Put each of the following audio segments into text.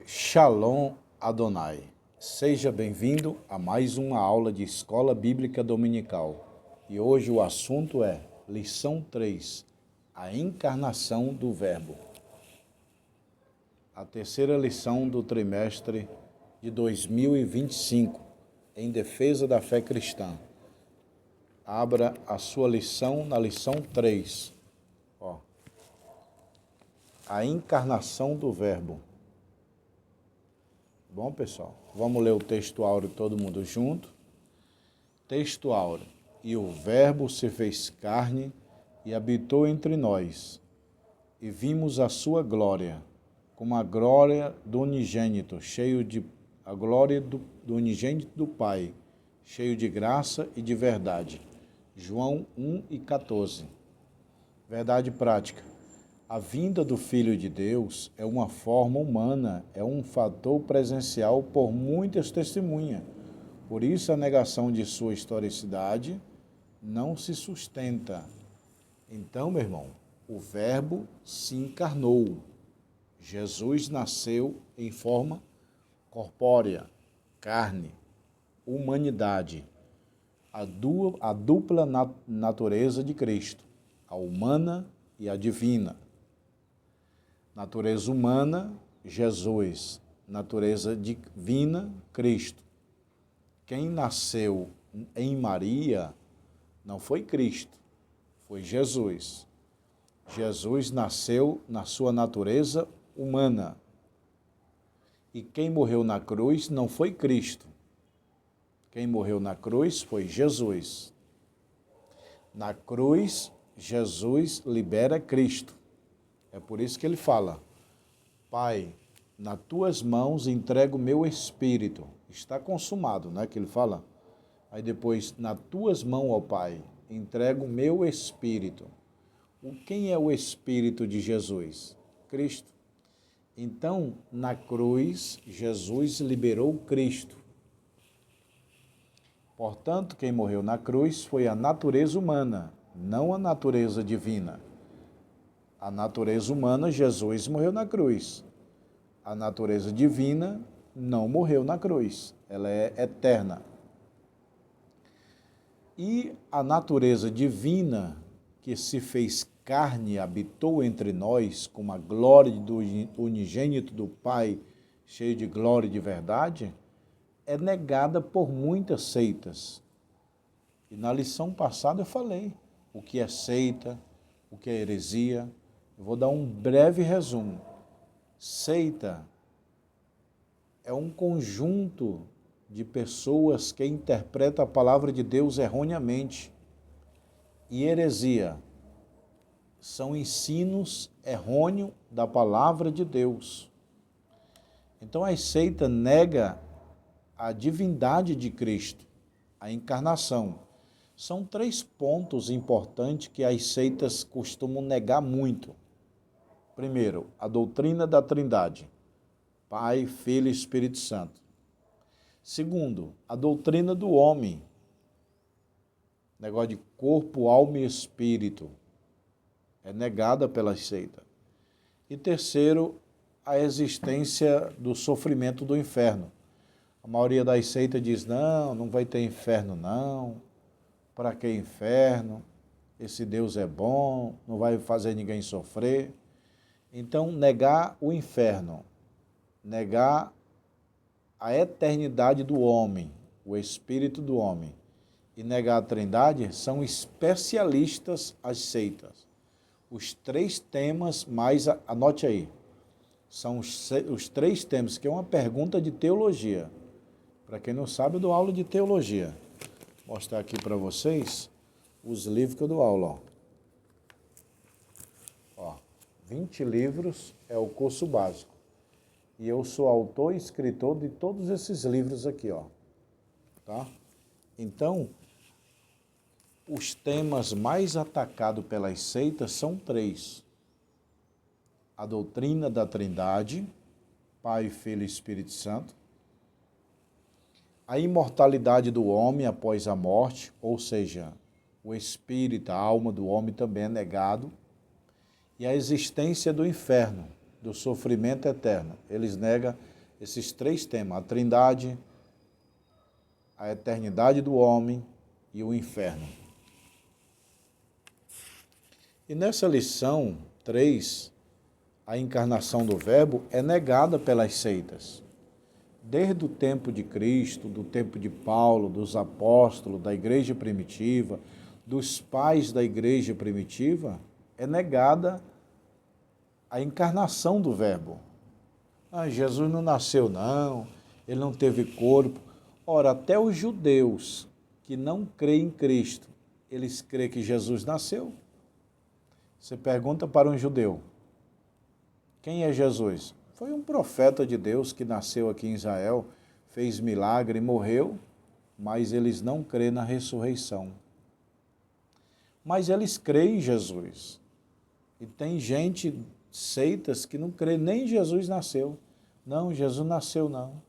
Shalom Adonai. Seja bem-vindo a mais uma aula de Escola Bíblica Dominical. E hoje o assunto é lição 3, a encarnação do Verbo. A terceira lição do trimestre de 2025, em defesa da fé cristã. Abra a sua lição na lição 3. A encarnação do Verbo. Bom, pessoal, vamos ler o texto áureo todo mundo junto. Texto áureo. E o Verbo se fez carne e habitou entre nós, e vimos a sua glória, como a glória do unigênito, a glória do unigênito do Pai, cheio de graça e de verdade. João 1:14. Verdade prática. A vinda do Filho de Deus é uma forma humana, é um fator presencial por muitas testemunhas. Por isso a negação de sua historicidade não se sustenta. Então, meu irmão, o Verbo se encarnou. Jesus nasceu em forma corpórea, carne, humanidade. A dupla natureza de Cristo, a humana e a divina. Natureza humana, Jesus. Natureza divina, Cristo. Quem nasceu em Maria não foi Cristo, foi Jesus. Jesus nasceu na sua natureza humana. E quem morreu na cruz não foi Cristo. Quem morreu na cruz foi Jesus. Na cruz, Jesus libera Cristo. É por isso que ele fala, Pai, nas tuas mãos entrego o meu espírito. Está consumado, não é que ele fala? Aí depois, nas tuas mãos, ó Pai, entrego o meu espírito. Quem é o espírito de Jesus? Cristo. Então, na cruz, Jesus liberou Cristo. Portanto, quem morreu na cruz foi a natureza humana, não a natureza divina. A natureza humana, Jesus morreu na cruz. A natureza divina não morreu na cruz. Ela é eterna. E a natureza divina, que se fez carne e habitou entre nós, com a glória do unigênito do Pai, cheio de glória e de verdade, é negada por muitas seitas. E na lição passada eu falei o que é seita, o que é heresia. Eu vou dar um breve resumo. Seita é um conjunto de pessoas que interpretam a palavra de Deus erroneamente. E heresia são ensinos errôneos da palavra de Deus. Então a seita nega a divindade de Cristo, a encarnação. São 3 pontos importantes que as seitas costumam negar muito. Primeiro, a doutrina da Trindade, Pai, Filho e Espírito Santo. Segundo, a doutrina do homem, negócio de corpo, alma e espírito, é negada pela seita. E terceiro, a existência do sofrimento do inferno. A maioria das seitas diz, não vai ter inferno não, para que inferno? Esse Deus é bom, não vai fazer ninguém sofrer. Então, negar o inferno, negar a eternidade do homem, o espírito do homem, e negar a Trindade, são especialistas as seitas. Os 3 temas, anote aí, são os 3 temas, que é uma pergunta de teologia. Para quem não sabe, eu dou aula de teologia. Vou mostrar aqui para vocês os livros que eu dou aula. 20 livros é o curso básico. E eu sou autor e escritor de todos esses livros aqui, tá? Então, os temas mais atacados pelas seitas são 3. A doutrina da Trindade, Pai, Filho e Espírito Santo. A imortalidade do homem após a morte, ou seja, o espírito, a alma do homem também é negado. E a existência do inferno, do sofrimento eterno. Eles negam esses três temas: a Trindade, a eternidade do homem e o inferno. E nessa lição 3, a encarnação do Verbo é negada pelas seitas. Desde o tempo de Cristo, do tempo de Paulo, dos apóstolos, da igreja primitiva, dos pais da igreja primitiva, é negada a encarnação do Verbo. Jesus não nasceu não, ele não teve corpo. Ora, até os judeus que não creem em Cristo, eles creem que Jesus nasceu. Você pergunta para um judeu, quem é Jesus? Foi um profeta de Deus que nasceu aqui em Israel, fez milagre e morreu, mas eles não creem na ressurreição. Mas eles creem em Jesus. E tem gente, seitas, que não crê nem Jesus nasceu. Não, Jesus nasceu não.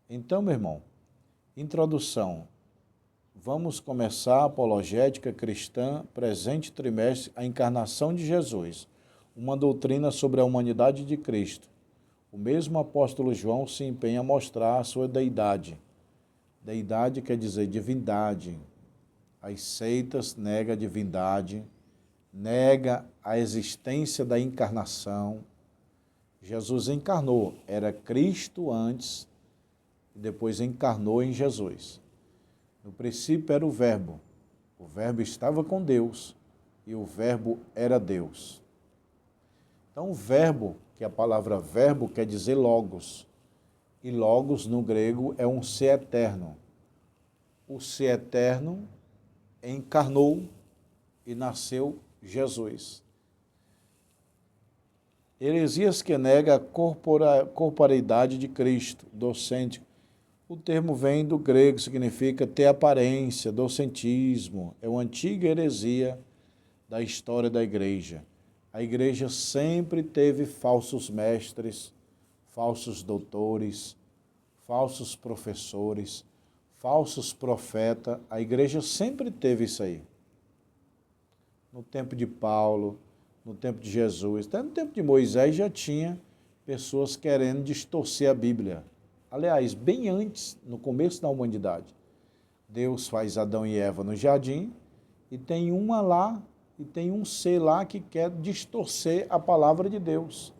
Então, meu irmão, introdução. Vamos começar a apologética cristã, presente trimestre, a encarnação de Jesus, uma doutrina sobre a humanidade de Cristo. O mesmo apóstolo João se empenha a mostrar a sua deidade. Deidade quer dizer divindade. As seitas negam a divindade, nega a existência da encarnação. Jesus encarnou, era Cristo antes e depois encarnou em Jesus. No princípio era o Verbo estava com Deus e o Verbo era Deus. Então o verbo, que a palavra verbo quer dizer logos, e logos no grego é um ser eterno. O ser eterno encarnou e nasceu Jesus. Heresias que nega a corporeidade de Cristo, docente. O termo vem do grego, significa ter aparência, docentismo. É uma antiga heresia da história da igreja. A igreja sempre teve falsos mestres, falsos doutores, falsos professores, falsos profetas. A igreja sempre teve isso aí. No tempo de Paulo, no tempo de Jesus, até no tempo de Moisés já tinha pessoas querendo distorcer a Bíblia. Aliás, bem antes, no começo da humanidade, Deus faz Adão e Eva no jardim e tem uma lá, e tem um ser lá que quer distorcer a palavra de Deus.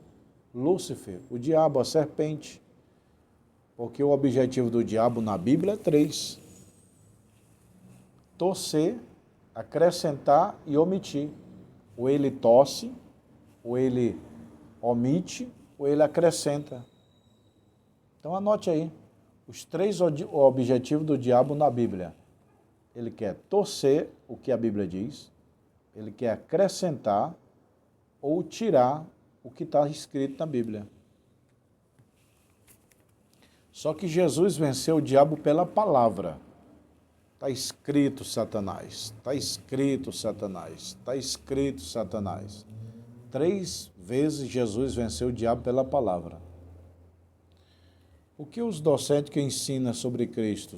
Lúcifer, o diabo, a serpente. Porque o objetivo do diabo na Bíblia é 3. Torcer, acrescentar e omitir. Ou ele torce, ou ele omite, ou ele acrescenta. Então anote aí, os 3 objetivos do diabo na Bíblia. Ele quer torcer o que a Bíblia diz, ele quer acrescentar ou tirar o que está escrito na Bíblia. Só que Jesus venceu o diabo pela palavra. Está escrito Satanás, está escrito Satanás, está escrito Satanás. 3 vezes Jesus venceu o diabo pela palavra. O que os docentes que ensinam sobre Cristo?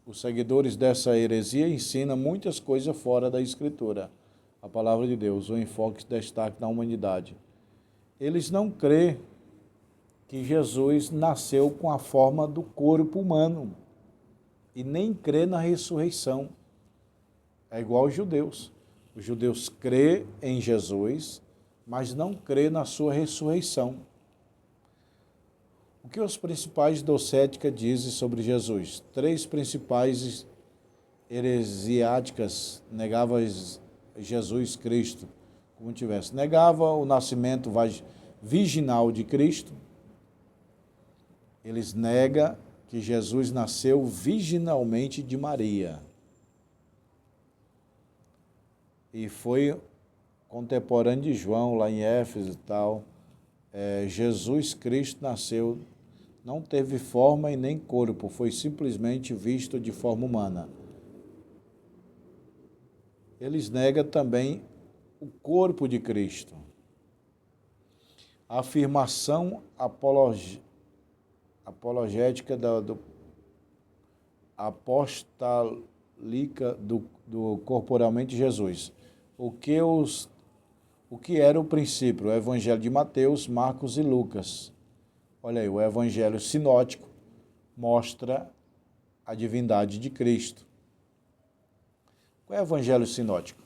Os seguidores dessa heresia ensinam muitas coisas fora da Escritura. A palavra de Deus, o enfoque destaque na humanidade. Eles não creem que Jesus nasceu com a forma do corpo humano e nem crê na ressurreição. É igual aos judeus. Os judeus crêem em Jesus, mas não crêem na sua ressurreição. O que os principais docéticas dizem sobre Jesus? 3 principais heresiáticas negavam Jesus Cristo, como tivesse. Negava o nascimento virginal de Cristo. Eles negam que Jesus nasceu virginalmente de Maria. E foi contemporâneo de João, lá em Éfeso e tal. Jesus Cristo nasceu, não teve forma e nem corpo, foi simplesmente visto de forma humana. Eles negam também o corpo de Cristo. A afirmação apologética apostólica do corporalmente Jesus. O que era o princípio? O Evangelho de Mateus, Marcos e Lucas. Olha aí, o evangelho sinótico mostra a divindade de Cristo. Qual é o evangelho sinótico?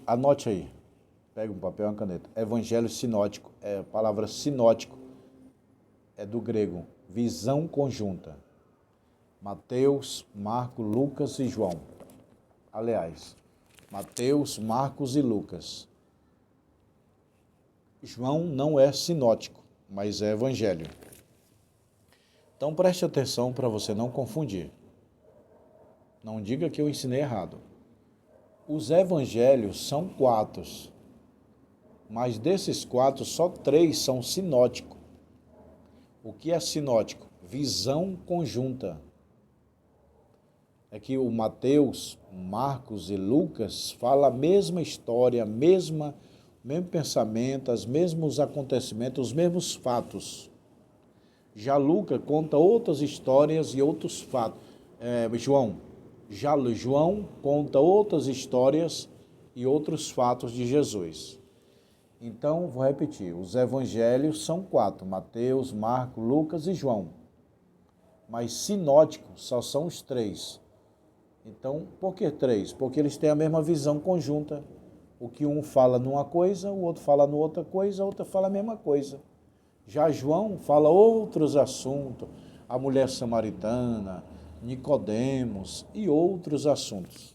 Anote aí, pega um papel e uma caneta. Evangelho sinótico, a palavra sinótico é do grego, visão conjunta. Mateus, Marcos, Lucas e João. Aliás, Mateus, Marcos e Lucas. João não é sinótico, mas é evangelho. Então preste atenção para você não confundir. Não diga que eu ensinei errado. Os evangelhos são 4, mas desses 4, só 3 são sinóticos. O que é sinótico? Visão conjunta. É que o Mateus, Marcos e Lucas falam a mesma história, mesmo pensamento, os mesmos acontecimentos, os mesmos fatos. Já Lucas conta outras histórias e outros fatos. João conta outras histórias e outros fatos de Jesus. Então, vou repetir, os evangelhos são 4, Mateus, Marcos, Lucas e João. Mas sinóticos só são os 3. Então, por que 3? Porque eles têm a mesma visão conjunta. O que um fala numa coisa, o outro fala numa outra coisa, a outra fala a mesma coisa. Já João fala outros assuntos, a mulher samaritana, Nicodemos e outros assuntos.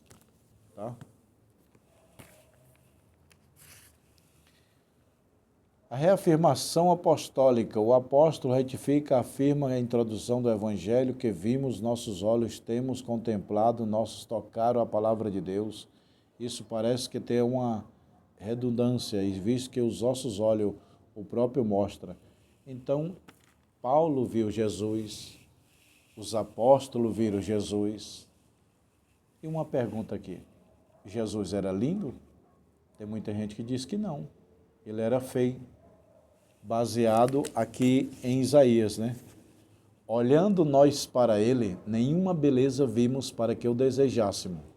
Tá? A reafirmação apostólica. O apóstolo retifica, afirma a introdução do evangelho que vimos, nossos olhos temos contemplado, nossos tocaram a palavra de Deus. Isso parece que tem uma redundância, visto que os nossos olhos o próprio mostra. Então, Paulo viu Jesus, os apóstolos viram Jesus. E uma pergunta aqui, Jesus era lindo? Tem muita gente que diz que não, ele era feio. Baseado aqui em Isaías, né? Olhando nós para ele, nenhuma beleza vimos para que o desejássemos.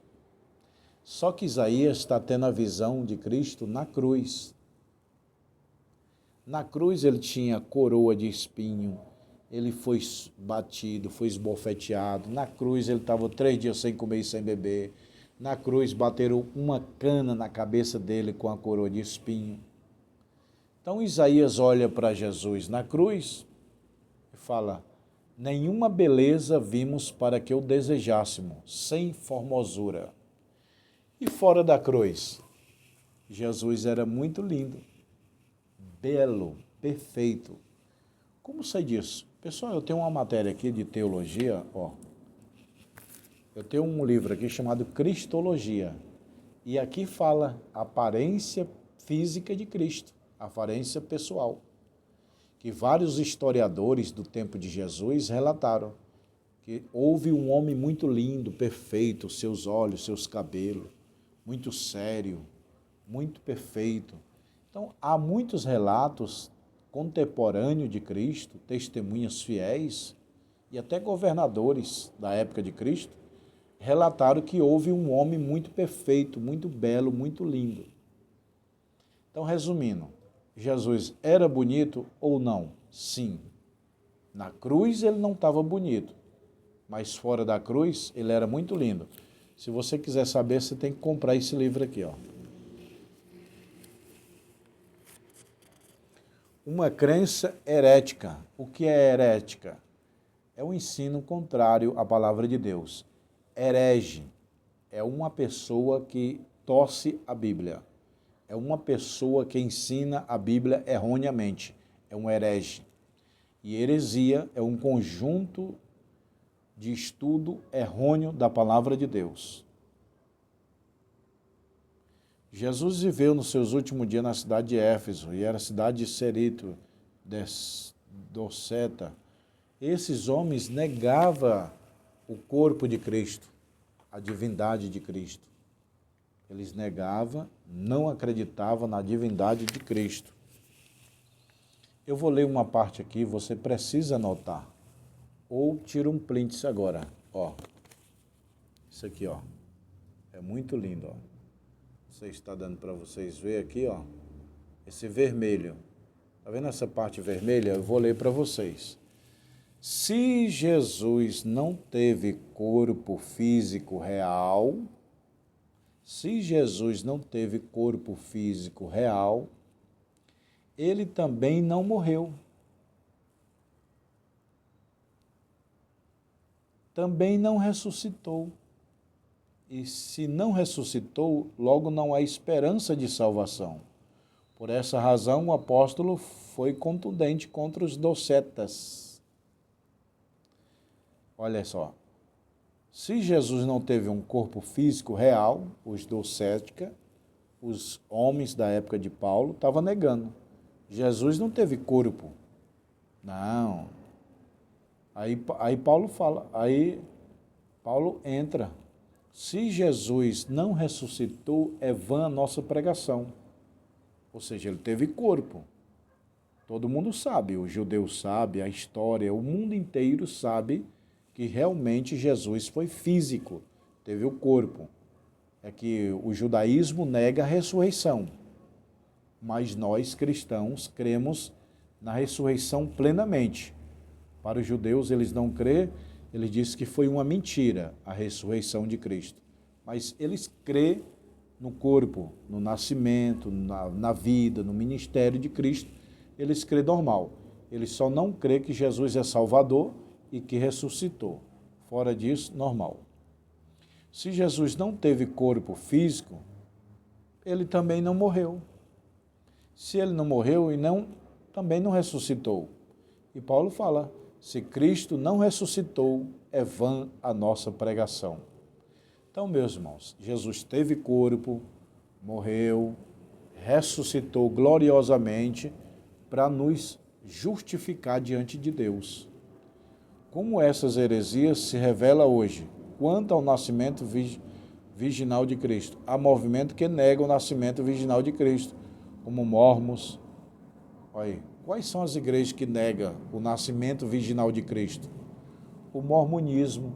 Só que Isaías está tendo a visão de Cristo na cruz. Na cruz ele tinha coroa de espinho, ele foi batido, foi esbofeteado. Na cruz ele estava 3 dias sem comer e sem beber. Na cruz bateram uma cana na cabeça dele com a coroa de espinho. Então Isaías olha para Jesus na cruz e fala, nenhuma beleza vimos para que o desejássemos, sem formosura. E fora da cruz, Jesus era muito lindo, belo, perfeito. Como sei disso? Pessoal, eu tenho uma matéria aqui de teologia, ó. Eu tenho um livro aqui chamado Cristologia. E aqui fala a aparência física de Cristo, a aparência pessoal. Que vários historiadores do tempo de Jesus relataram que houve um homem muito lindo, perfeito, seus olhos, seus cabelos, muito sério, muito perfeito. Então, há muitos relatos contemporâneos de Cristo, testemunhas fiéis e até governadores da época de Cristo, relataram que houve um homem muito perfeito, muito belo, muito lindo. Então, resumindo, Jesus era bonito ou não? Sim. Na cruz ele não estava bonito, mas fora da cruz ele era muito lindo. Se você quiser saber, você tem que comprar esse livro aqui, ó. Uma crença herética. O que é herética? É um ensino contrário à palavra de Deus. Herege é uma pessoa que torce a Bíblia. É uma pessoa que ensina a Bíblia erroneamente. É um herege. E heresia é um conjunto de estudo errôneo da palavra de Deus. Jesus viveu nos seus últimos dias na cidade de Éfeso, e era a cidade de Cerito, Doceta. Esses homens negavam o corpo de Cristo, a divindade de Cristo. Eles negavam, não acreditavam na divindade de Cristo. Eu vou ler uma parte aqui, você precisa anotar. Ou tira um print agora, ó. Isso aqui, ó. É muito lindo, ó. Você está dando para vocês ver aqui, ó. esse vermelho. Está vendo essa parte vermelha? Eu vou ler para vocês. Se Jesus não teve corpo físico real, se Jesus não teve corpo físico real, ele também não morreu. Também não ressuscitou. E se não ressuscitou, logo não há esperança de salvação. Por essa razão, o apóstolo foi contundente contra os docetas. Olha só, se Jesus não teve um corpo físico real, os docética, os homens da época de Paulo, estavam negando. Jesus não teve corpo. Não. Aí Paulo fala, aí Paulo entra. Se Jesus não ressuscitou, é vã a nossa pregação. Ou seja, ele teve corpo. Todo mundo sabe, o judeu sabe, a história, o mundo inteiro sabe que realmente Jesus foi físico, teve o corpo. É que o judaísmo nega a ressurreição, mas nós cristãos cremos na ressurreição plenamente. Para os judeus, eles não crêem, eles dizem que foi uma mentira a ressurreição de Cristo. Mas eles crêem no corpo, no nascimento, na vida, no ministério de Cristo, eles crêem normal. Eles só não crêem que Jesus é Salvador e que ressuscitou. Fora disso, normal. Se Jesus não teve corpo físico, ele também não morreu. Se ele não morreu, também não ressuscitou. E Paulo fala, se Cristo não ressuscitou, é vã a nossa pregação. Então, meus irmãos, Jesus teve corpo, morreu, ressuscitou gloriosamente para nos justificar diante de Deus. Como essas heresias se revelam hoje? Quanto ao nascimento virginal de Cristo. Há movimento que nega o nascimento virginal de Cristo, como mormons. Olha aí. Quais são as igrejas que negam o nascimento virginal de Cristo? O mormonismo,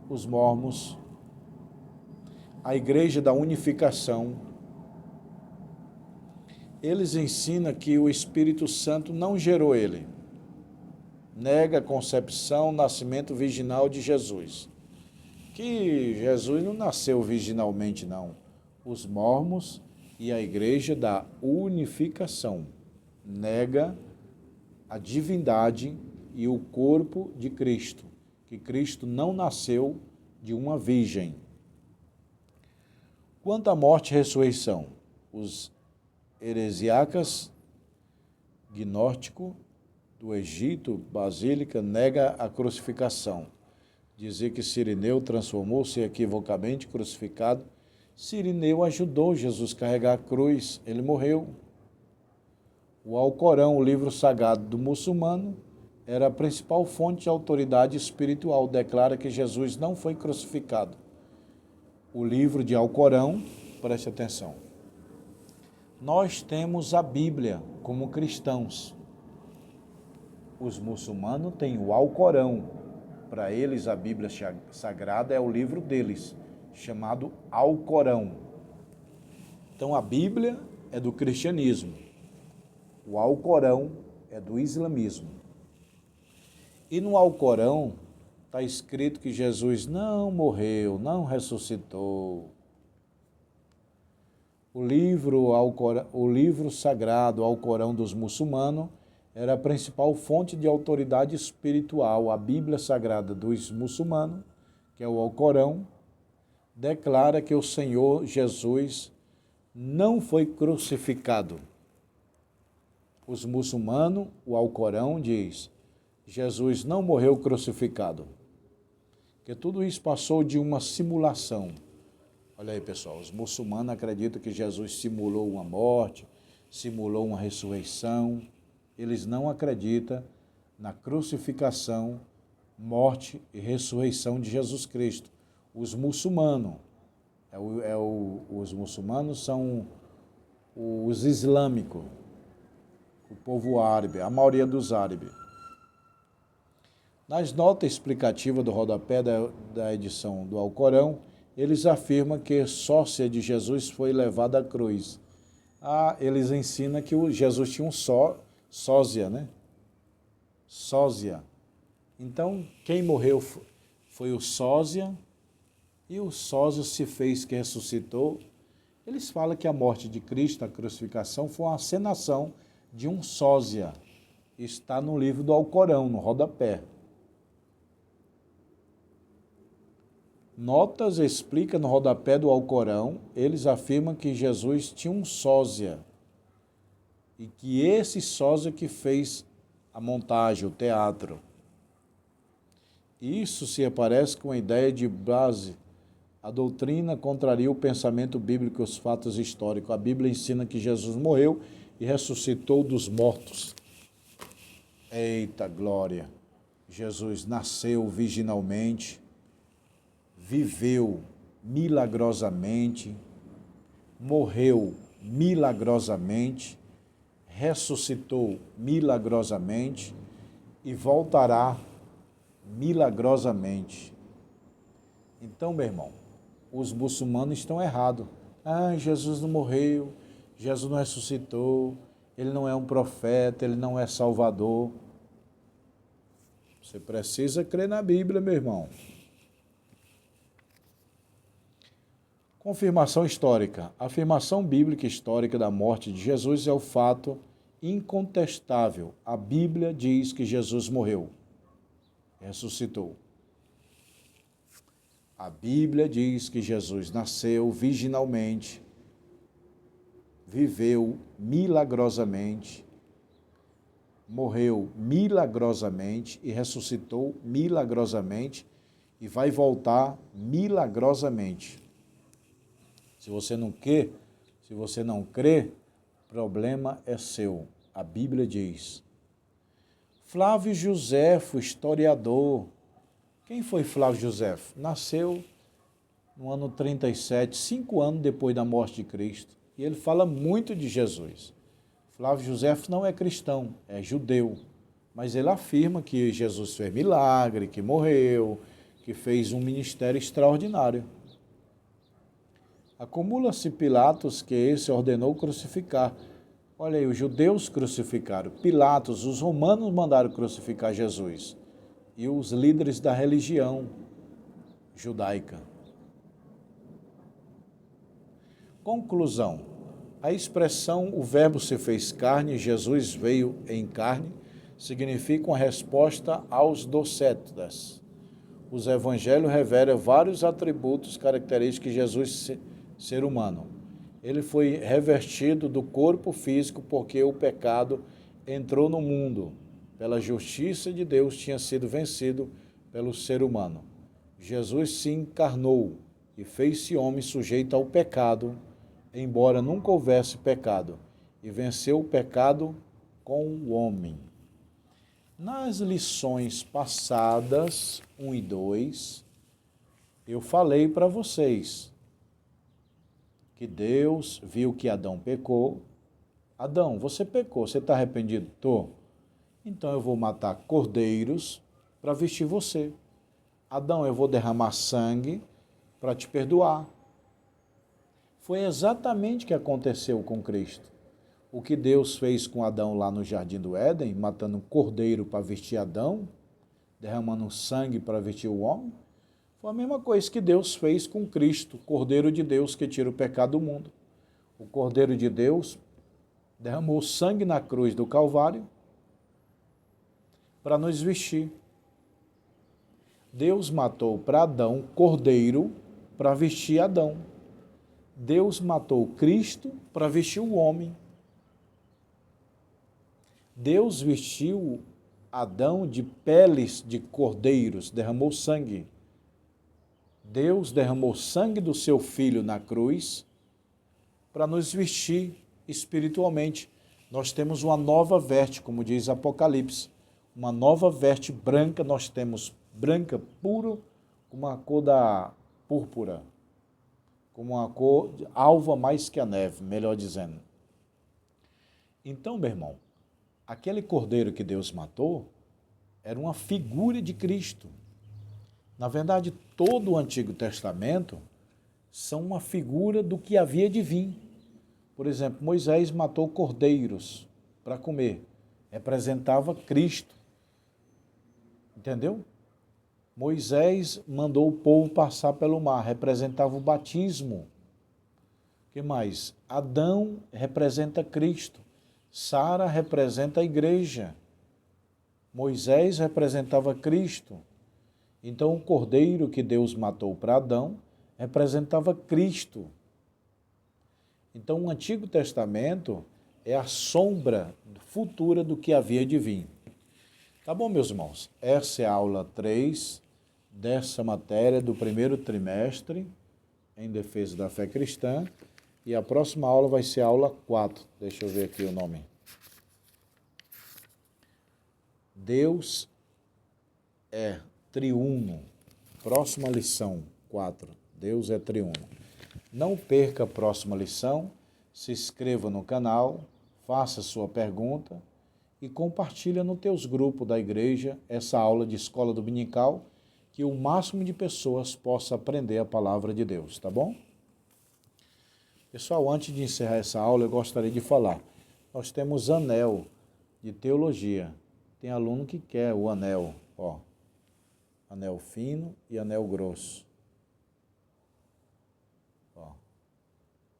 os mormons, a igreja da unificação. Eles ensinam que o Espírito Santo não gerou ele. Nega a concepção, nascimento virginal de Jesus. Que Jesus não nasceu virginalmente, não. Os mormons e a igreja da unificação nega a divindade e o corpo de Cristo, que Cristo não nasceu de uma virgem. Quanto à morte e ressurreição, os heresiarcas gnóstico do Egito, Basílica, nega a crucificação. Dizer que Cirineu transformou-se equivocamente crucificado. Cirineu ajudou Jesus a carregar a cruz, ele morreu. O Alcorão, o livro sagrado do muçulmano, era a principal fonte de autoridade espiritual, declara que Jesus não foi crucificado. O livro de Alcorão, preste atenção. Nós temos a Bíblia como cristãos. Os muçulmanos têm o Alcorão. Para eles, a Bíblia Sagrada é o livro deles, chamado Alcorão. Então, a Bíblia é do cristianismo. O Alcorão é do islamismo. E no Alcorão está escrito que Jesus não morreu, não ressuscitou. O livro sagrado, Alcorão dos muçulmanos, era a principal fonte de autoridade espiritual. A Bíblia Sagrada dos muçulmanos, que é o Alcorão, declara que o Senhor Jesus não foi crucificado. Os muçulmanos, o Alcorão diz, Jesus não morreu crucificado. Que tudo isso passou de uma simulação. Olha aí, pessoal, os muçulmanos acreditam que Jesus simulou uma morte, simulou uma ressurreição. Eles não acreditam na crucificação, morte e ressurreição de Jesus Cristo. Os muçulmanos, os muçulmanos são os islâmicos, o povo árabe, a maioria dos árabes. Nas notas explicativas do rodapé da edição do Alcorão, eles afirmam que sócia de Jesus foi levada à cruz. Eles ensinam que Jesus tinha um sósia, né? Sósia. Então, quem morreu foi o sósia, e o sósia se fez que ressuscitou. Eles falam que a morte de Cristo, a crucificação, foi uma acenação de um sósia. Está no livro do Alcorão, no rodapé. Notas explica no rodapé do Alcorão, eles afirmam que Jesus tinha um sósia. E que esse sósia que fez a montagem, o teatro. Isso se aparece com a ideia de base. A doutrina contraria o pensamento bíblico e os fatos históricos. A Bíblia ensina que Jesus morreu e ressuscitou dos mortos. Eita glória! Jesus nasceu virginalmente, viveu milagrosamente, morreu milagrosamente, ressuscitou milagrosamente e voltará milagrosamente. Então, meu irmão, os muçulmanos estão errados. Jesus não morreu, Jesus não ressuscitou, ele não é um profeta, ele não é salvador. Você precisa crer na Bíblia, meu irmão. Confirmação histórica. A afirmação bíblica histórica da morte de Jesus é o fato incontestável. A Bíblia diz que Jesus morreu, ressuscitou. A Bíblia diz que Jesus nasceu virginalmente, viveu milagrosamente, morreu milagrosamente e ressuscitou milagrosamente e vai voltar milagrosamente. Se você não crê, o problema é seu. A Bíblia diz. Flávio Josefo, historiador. Quem foi Flávio Josefo? Nasceu no ano 37, 5 anos depois da morte de Cristo. E ele fala muito de Jesus. Flávio Josefo não é cristão, é judeu. Mas ele afirma que Jesus fez milagre, que morreu, que fez um ministério extraordinário. Acumula-se Pilatos, que esse ordenou crucificar. Olha aí, os judeus crucificaram. Pilatos, os romanos mandaram crucificar Jesus. E os líderes da religião judaica. Conclusão. A expressão o verbo se fez carne, Jesus veio em carne, significa uma resposta aos docetas. Os evangelhos revelam vários atributos característicos de Jesus ser humano. Ele foi revestido do corpo físico porque o pecado entrou no mundo. Pela justiça de Deus tinha sido vencido pelo ser humano. Jesus se encarnou e fez-se homem sujeito ao pecado, embora nunca houvesse pecado, e venceu o pecado com o homem. Nas lições passadas, 1 e 2, eu falei para vocês que Deus viu que Adão pecou. Adão, você pecou, você está arrependido? Estou. Então eu vou matar cordeiros para vestir você. Adão, eu vou derramar sangue para te perdoar. Foi exatamente o que aconteceu com Cristo. O que Deus fez com Adão lá no Jardim do Éden, matando um cordeiro para vestir Adão, derramando sangue para vestir o homem, foi a mesma coisa que Deus fez com Cristo, Cordeiro de Deus que tira o pecado do mundo. O Cordeiro de Deus derramou sangue na cruz do Calvário para nos vestir. Deus matou para Adão cordeiro para vestir Adão. Deus matou Cristo para vestir o homem. Deus vestiu Adão de peles de cordeiros, derramou sangue. Deus derramou sangue do seu Filho na cruz para nos vestir espiritualmente. Nós temos uma nova veste, como diz Apocalipse, uma nova veste branca, nós temos branca puro, com uma cor da púrpura, com uma cor alva mais que a neve, melhor dizendo. Então, meu irmão, aquele cordeiro que Deus matou era uma figura de Cristo. Na verdade, todo o Antigo Testamento são uma figura do que havia de vir. Por exemplo, Moisés matou cordeiros para comer. Representava Cristo. Entendeu? Moisés mandou o povo passar pelo mar. Representava o batismo. O que mais? Adão representa Cristo. Sara representa a igreja. Moisés representava Cristo. Então, o cordeiro que Deus matou para Adão representava Cristo. Então, o Antigo Testamento é a sombra futura do que havia de vir. Tá bom, meus irmãos? Essa é a aula 3 dessa matéria do primeiro trimestre em defesa da fé cristã. E a próxima aula vai ser a aula 4. Deixa eu ver aqui o nome. Deus é triuno. Próxima lição 4. Deus é triuno. Não perca a próxima lição. Se inscreva no canal, faça sua pergunta e compartilha nos teus grupos da igreja essa aula de escola dominical, que o máximo de pessoas possa aprender a palavra de Deus, tá bom? Pessoal, antes de encerrar essa aula, eu gostaria de falar. Nós temos anel de teologia. Tem aluno que quer o anel, ó. Anel fino e anel grosso. Ó.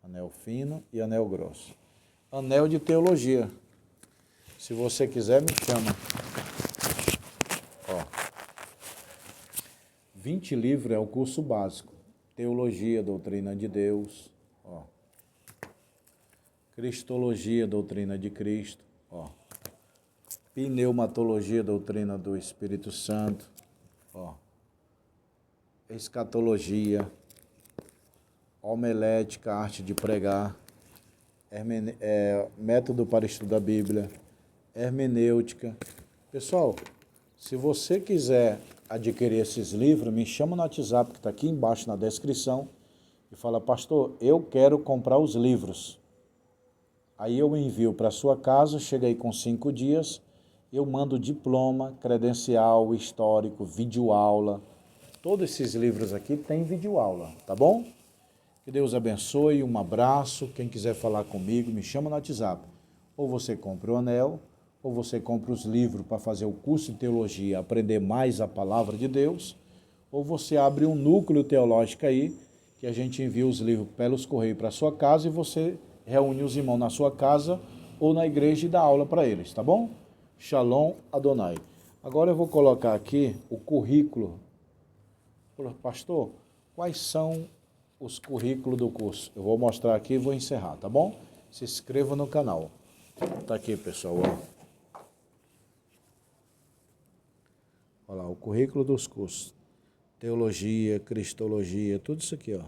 Anel fino e anel grosso. Anel de teologia. Se você quiser, me chama. Ó. 20 livros é o curso básico. Teologia, doutrina de Deus. Ó. Cristologia, doutrina de Cristo. Ó. Pneumatologia, doutrina do Espírito Santo. Ó. Escatologia. Homilética, arte de pregar. Método para estudar a Bíblia. Hermenêutica. Pessoal, se você quiser adquirir esses livros, me chama no WhatsApp, que está aqui embaixo na descrição, e fala, pastor, eu quero comprar os livros. Aí eu envio para a sua casa, chega aí com 5 dias, eu mando diploma, credencial, histórico, videoaula. Todos esses livros aqui tem videoaula, tá bom? Que Deus abençoe, um abraço. Quem quiser falar comigo, me chama no WhatsApp. Ou você compra o anel, ou você compra os livros para fazer o curso de teologia, aprender mais a palavra de Deus, ou você abre um núcleo teológico aí, que a gente envia os livros pelos correios para a sua casa e você reúne os irmãos na sua casa ou na igreja e dá aula para eles, tá bom? Shalom Adonai. Agora eu vou colocar aqui o currículo. Pastor, quais são os currículos do curso? Eu vou mostrar aqui e vou encerrar, tá bom? Se inscreva no canal. Tá aqui, pessoal, ó. Olha lá, o currículo dos cursos. Teologia, cristologia, tudo isso aqui, ó.